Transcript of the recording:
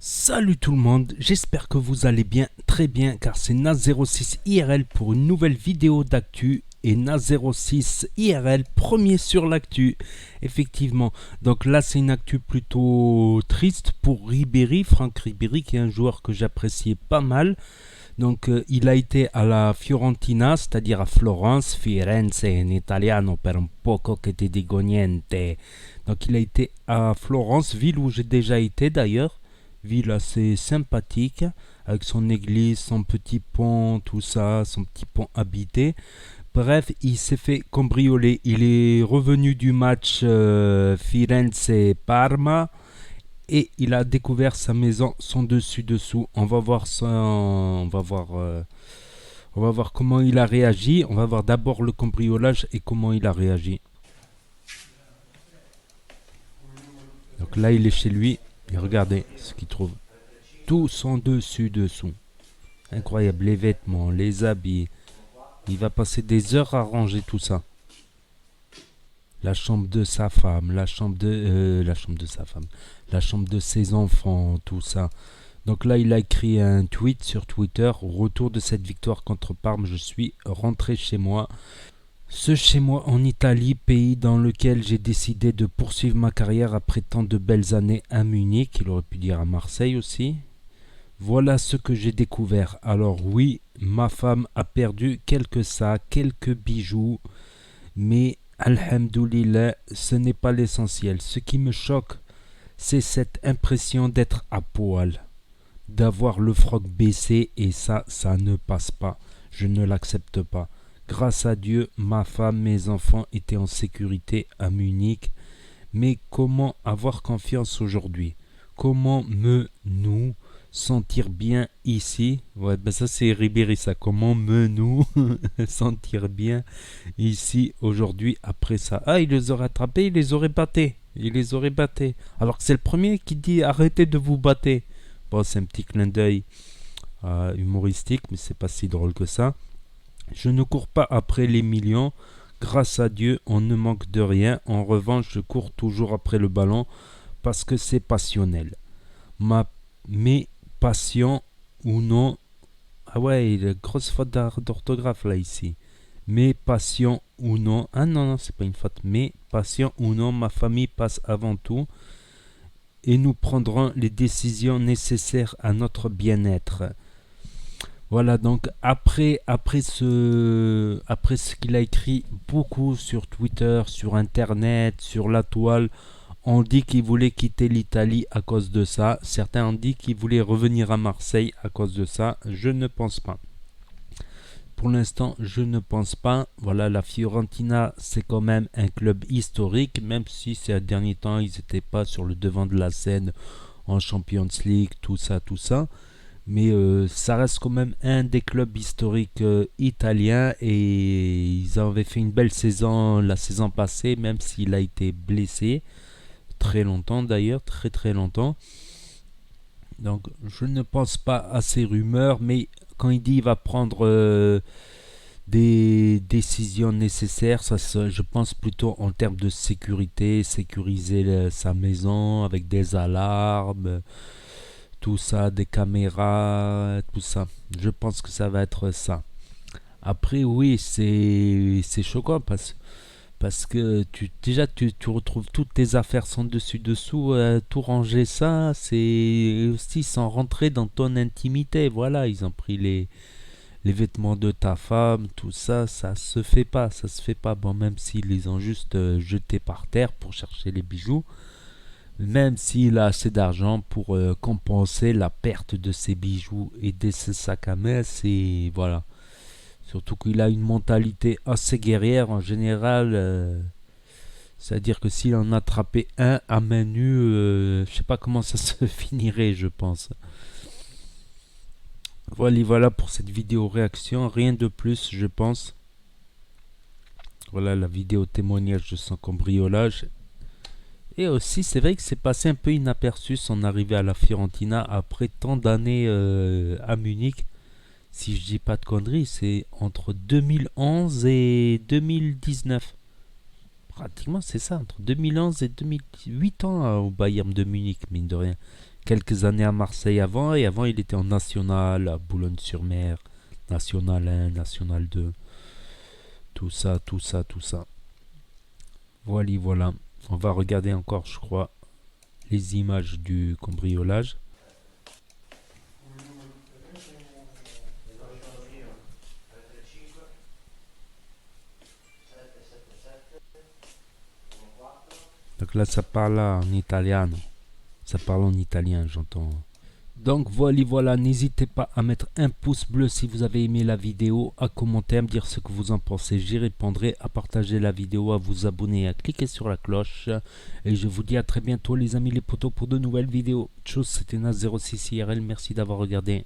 Salut tout le monde, j'espère que vous allez bien, très bien, car c'est Na06 IRL pour une nouvelle vidéo d'actu. Et Na06 IRL, premier sur l'actu, effectivement. Donc là, c'est une actu plutôt triste pour Ribéry, Franck Ribéry, qui est un joueur que j'appréciais pas mal. Donc il a été à la Fiorentina, c'est-à-dire à Florence, Firenze in italiano per un poco che ti dico niente. Donc il a été à Florence, ville où j'ai déjà été d'ailleurs, ville assez sympathique, avec son église, son petit pont, tout ça, son petit pont habité. Bref, il s'est fait cambrioler. Il est revenu du match Firenze-Parma et il a découvert sa maison, son dessus-dessous. On va voir comment il a réagi. On va voir d'abord le cambriolage et comment il a réagi. Donc là, il est chez lui. Et regardez ce qu'il trouve. Tout son dessus-dessous. Incroyable. Les vêtements, les habits. Il va passer des heures à ranger tout ça. La chambre de sa femme, la chambre de sa femme, la chambre de ses enfants, tout ça. Donc là, il a écrit un tweet sur Twitter. Au retour de cette victoire contre Parme, je suis rentré chez moi. Ce chez moi en Italie, pays dans lequel j'ai décidé de poursuivre ma carrière après tant de belles années à Munich. Il aurait pu dire à Marseille aussi. Voilà ce que j'ai découvert. Alors oui, ma femme a perdu quelques sacs, quelques bijoux, mais alhamdoulilah, ce n'est pas l'essentiel. Ce qui me choque, c'est cette impression d'être à poil, d'avoir le froc baissé, et ça ne passe pas. Je ne l'accepte pas. Grâce à Dieu, ma femme, mes enfants étaient en sécurité à Munich. Mais comment avoir confiance aujourd'hui? Comment nous sentir bien ici? Ouais, ben ça c'est Ribéry, ça. Comment nous sentir bien ici aujourd'hui après ça? Ah, il les aurait attrapés, il les aurait battés. Il les aurait battés. Alors que c'est le premier qui dit arrêtez de vous battre. Bon, c'est un petit clin d'œil humoristique, mais c'est pas si drôle que ça. Je ne cours pas après les millions. Grâce à Dieu, on ne manque de rien. En revanche, je cours toujours après le ballon parce que c'est passionnel. Mes passions ou non. Ah ouais, il y a une grosse faute d'orthographe là ici. Mes passions ou non. Ah non, non, c'est pas une faute. Mes passions ou non, ma famille passe avant tout. Et nous prendrons les décisions nécessaires à notre bien-être. Voilà, donc après ce qu'il a écrit beaucoup sur Twitter, sur Internet, sur la toile, on dit qu'il voulait quitter l'Italie à cause de ça. Certains ont dit qu'il voulait revenir à Marseille à cause de ça. Je ne pense pas. Pour l'instant, je ne pense pas. Voilà, la Fiorentina, c'est quand même un club historique, même si ces derniers temps, ils n'étaient pas sur le devant de la scène en Champions League, tout ça, tout ça. Mais ça reste quand même un des clubs historiques italiens, et ils avaient fait une belle saison la saison passée, même s'il a été blessé très longtemps d'ailleurs, très très longtemps. Donc je ne pense pas à ces rumeurs, mais quand il dit qu'il va prendre des décisions nécessaires, je pense plutôt en termes de sécurité, sécuriser sa maison avec des alarmes, tout ça, des caméras, tout ça. Je pense que ça va être ça. Après, oui, c'est choquant parce que tu retrouves toutes tes affaires sans dessus-dessous, tout ranger ça, c'est aussi sans rentrer dans ton intimité. Voilà, ils ont pris les vêtements de ta femme, tout ça, ça se fait pas, ça se fait pas. Bon, même s'ils les ont juste jetés par terre pour chercher les bijoux, même s'il a assez d'argent pour compenser la perte de ses bijoux et de ses sacs à main, c'est voilà. Surtout qu'il a une mentalité assez guerrière en général. C'est-à-dire que s'il en attrapait un à main nue, je sais pas comment ça se finirait, je pense. Voilà pour cette vidéo réaction. Rien de plus, je pense. Voilà la vidéo témoignage de son cambriolage. Et aussi, c'est vrai que c'est passé un peu inaperçu son arrivée à la Fiorentina après tant d'années à Munich. Si je dis pas de conneries, c'est entre 2011 et 2019. Pratiquement, c'est ça, entre 2011 et 2008 ans au Bayern de Munich, mine de rien. quelques années à Marseille avant, et avant il était en National, à Boulogne-sur-Mer, National 1, National 2, tout ça, tout ça, tout ça. Voilà, voilà. On va regarder encore, je crois, les images du cambriolage. Donc là, ça parle en italien. Ça parle en italien, j'entends. Donc voilà, voilà, n'hésitez pas à mettre un pouce bleu si vous avez aimé la vidéo, à commenter, à me dire ce que vous en pensez, j'y répondrai, à partager la vidéo, à vous abonner, à cliquer sur la cloche. Et je vous dis à très bientôt les amis les potos pour de nouvelles vidéos. Tchuss, c'était Nas06IRL, merci d'avoir regardé.